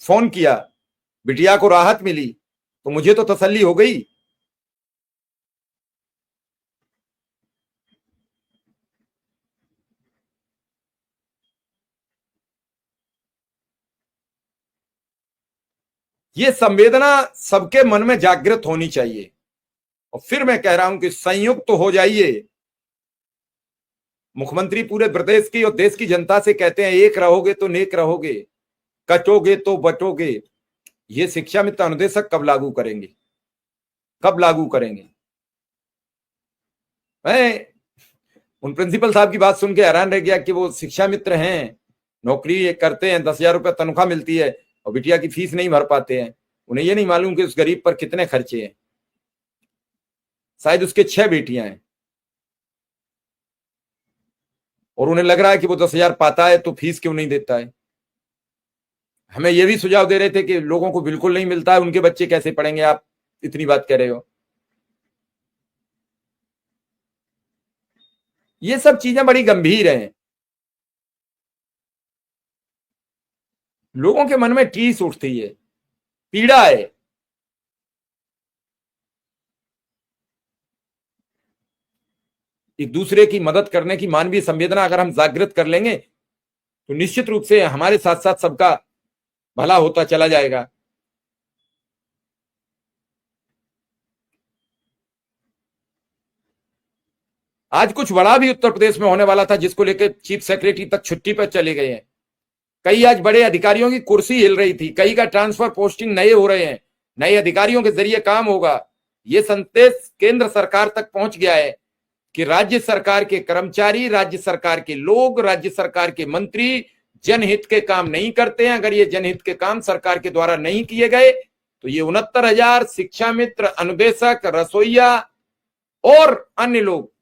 Phone किया, बिटिया को राहत मिली, तो मुझे तो तसल्ली हो गई। ये संवेदना सबके मन में जागृत होनी चाहिए। और फिर मैं कह रहा हूं कि संयुक्त तो हो जाइए। मुख्यमंत्री पूरे प्रदेश की और देश की जनता से कहते हैं, एक रहोगे तो नेक रहोगे, कटोगे तो बटोगे। ये शिक्षा मित्र अनुदेशक कब लागू करेंगे, कब लागू करेंगे? मैं उन प्रिंसिपल साहब की बात सुन के हैरान रह गया कि वो शिक्षा मित्र हैं, नौकरी करते हैं, 10,000 रुपये तनख्वाह मिलती है और बिटिया की फीस नहीं भर पाते हैं। उन्हें ये नहीं मालूम कि उस गरीब पर कितने खर्चे हैं। शायद उसके 6 बेटियां हैं और उन्हें लग रहा है कि वो 10,000 पाता है तो फीस क्यों नहीं देता है। हमें ये भी सुझाव दे रहे थे कि लोगों को बिल्कुल नहीं मिलता है, उनके बच्चे कैसे पढ़ेंगे, आप इतनी बात कह रहे हो। ये सब चीजें बड़ी गंभीर हैं। लोगों के मन में टीस उठती है, पीड़ा है। एक दूसरे की मदद करने की मानवीय संवेदना अगर हम जागृत कर लेंगे तो निश्चित रूप से हमारे साथ साथ सबका भला होता चला जाएगा। आज कुछ बड़ा भी उत्तर प्रदेश में होने वाला था, जिसको लेकर चीफ सेक्रेटरी तक छुट्टी पर चले गए हैं। कई आज बड़े अधिकारियों की कुर्सी हिल रही थी, कई का ट्रांसफर पोस्टिंग नए हो रहे हैं, नए अधिकारियों के जरिए काम होगा। ये संदेश केंद्र सरकार तक पहुंच गया है कि राज्य सरकार के कर्मचारी, राज्य सरकार के लोग, राज्य सरकार के मंत्री जनहित के काम नहीं करते हैं। अगर ये जनहित के काम सरकार के द्वारा नहीं किए गए तो ये 69,000 शिक्षा मित्र, अनुदेशक, रसोईया और अन्य लोग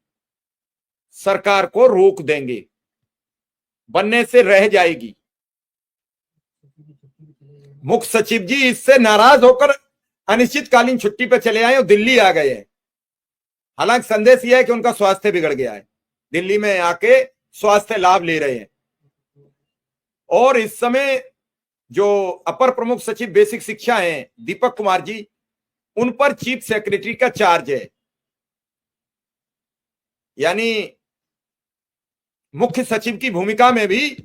सरकार को रोक देंगे, बनने से रह जाएगी। मुख्य सचिव जी इससे नाराज होकर अनिश्चितकालीन छुट्टी पर चले आए और दिल्ली आ गए हैं। हालांकि संदेश यह है कि उनका स्वास्थ्य बिगड़ गया है, दिल्ली में आके स्वास्थ्य लाभ ले रहे हैं। और इस समय जो अपर प्रमुख सचिव बेसिक शिक्षा हैं दीपक कुमार जी, उन पर चीफ सेक्रेटरी का चार्ज है, यानी मुख्य सचिव की भूमिका में भी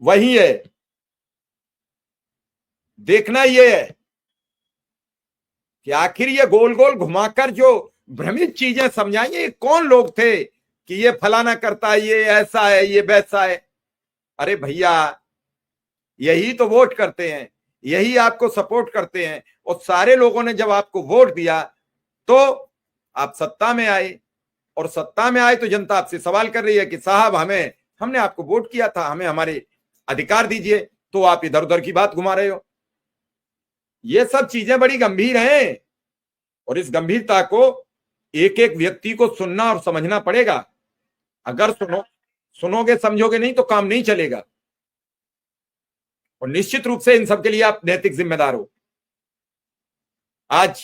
वही है। देखना यह है कि आखिर ये गोल गोल घुमाकर जो भ्रमित चीजें समझाएंगे, ये कौन लोग थे कि ये फलाना करता है, ये ऐसा है, ये वैसा है। अरे भैया, यही तो वोट करते हैं, यही आपको सपोर्ट करते हैं। और सारे लोगों ने जब आपको वोट दिया तो आप सत्ता में आए, और सत्ता में आए तो जनता आपसे सवाल कर रही है कि साहब हमने आपको वोट किया था, हमें हमारे अधिकार दीजिए, तो आप इधर उधर की बात घुमा रहे हो। ये सब चीजें बड़ी गंभीर हैं और इस गंभीरता को एक एक व्यक्ति को सुनना और समझना पड़ेगा। अगर सुनोगे समझोगे नहीं तो काम नहीं चलेगा। और निश्चित रूप से इन सब के लिए आप नैतिक जिम्मेदार हो। आज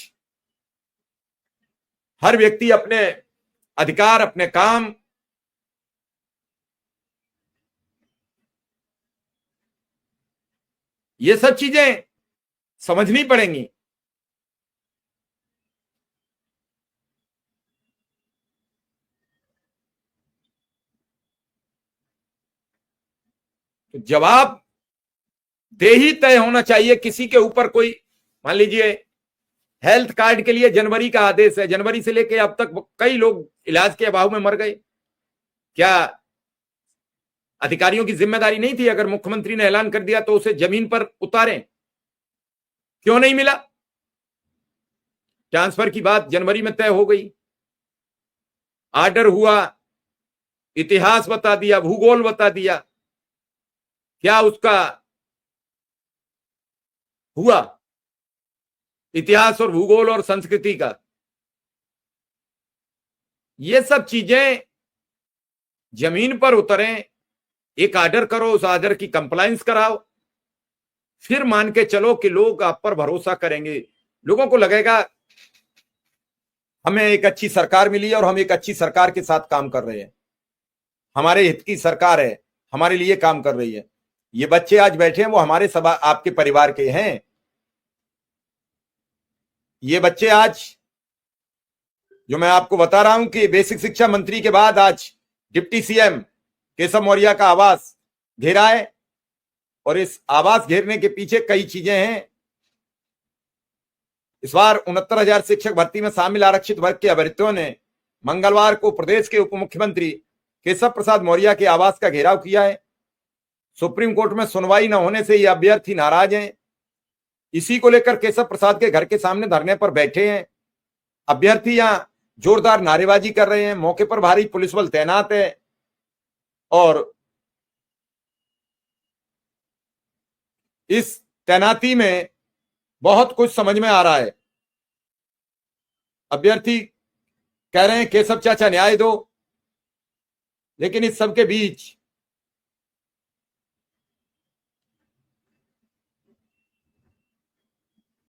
हर व्यक्ति अपने अधिकार, अपने काम, ये सब चीजें समझनी पड़ेंगी। तो जवाब दे ही तय होना चाहिए किसी के ऊपर। कोई मान लीजिए हेल्थ कार्ड के लिए जनवरी का आदेश है, जनवरी से लेकर अब तक कई लोग इलाज के अभाव में मर गए। क्या अधिकारियों की जिम्मेदारी नहीं थी, अगर मुख्यमंत्री ने ऐलान कर दिया तो उसे जमीन पर उतारें? क्यों नहीं मिला? ट्रांसफर की बात जनवरी में तय हो गई, आर्डर हुआ, इतिहास बता दिया, भूगोल बता दिया, क्या उसका हुआ? इतिहास और भूगोल और संस्कृति का, ये सब चीजें जमीन पर उतरें, एक आर्डर करो, उस आर्डर की कंप्लायंस कराओ, फिर मान के चलो कि लोग आप पर भरोसा करेंगे। लोगों को लगेगा हमें एक अच्छी सरकार मिली है और हम एक अच्छी सरकार के साथ काम कर रहे हैं, हमारे हित की सरकार है, हमारे लिए काम कर रही है। ये बच्चे आज बैठे हैं वो हमारे सभा आपके परिवार के हैं। ये बच्चे आज जो मैं आपको बता रहा हूं कि बेसिक शिक्षा मंत्री के बाद आज डिप्टी सीएम केशव मौर्य का आवास घेरा है, और इस आवास घेरने के पीछे कई चीजें हैं। इस बार 69,000 शिक्षक भर्ती में शामिल आरक्षित वर्ग के अभ्यर्थियों ने मंगलवार को प्रदेश के उप मुख्यमंत्री केशव प्रसाद मौर्य के आवास का घेराव किया है। सुप्रीम कोर्ट में सुनवाई न होने से ये अभ्यर्थी नाराज हैं। इसी को लेकर केशव प्रसाद के घर के सामने धरने पर बैठे हैं। अभ्यर्थी यहां जोरदार नारेबाजी कर रहे हैं। मौके पर भारी पुलिस बल तैनात है और इस तैनाती में बहुत कुछ समझ में आ रहा है। अभ्यर्थी कह रहे हैं केशव चाचा न्याय दो, लेकिन इस सब के बीच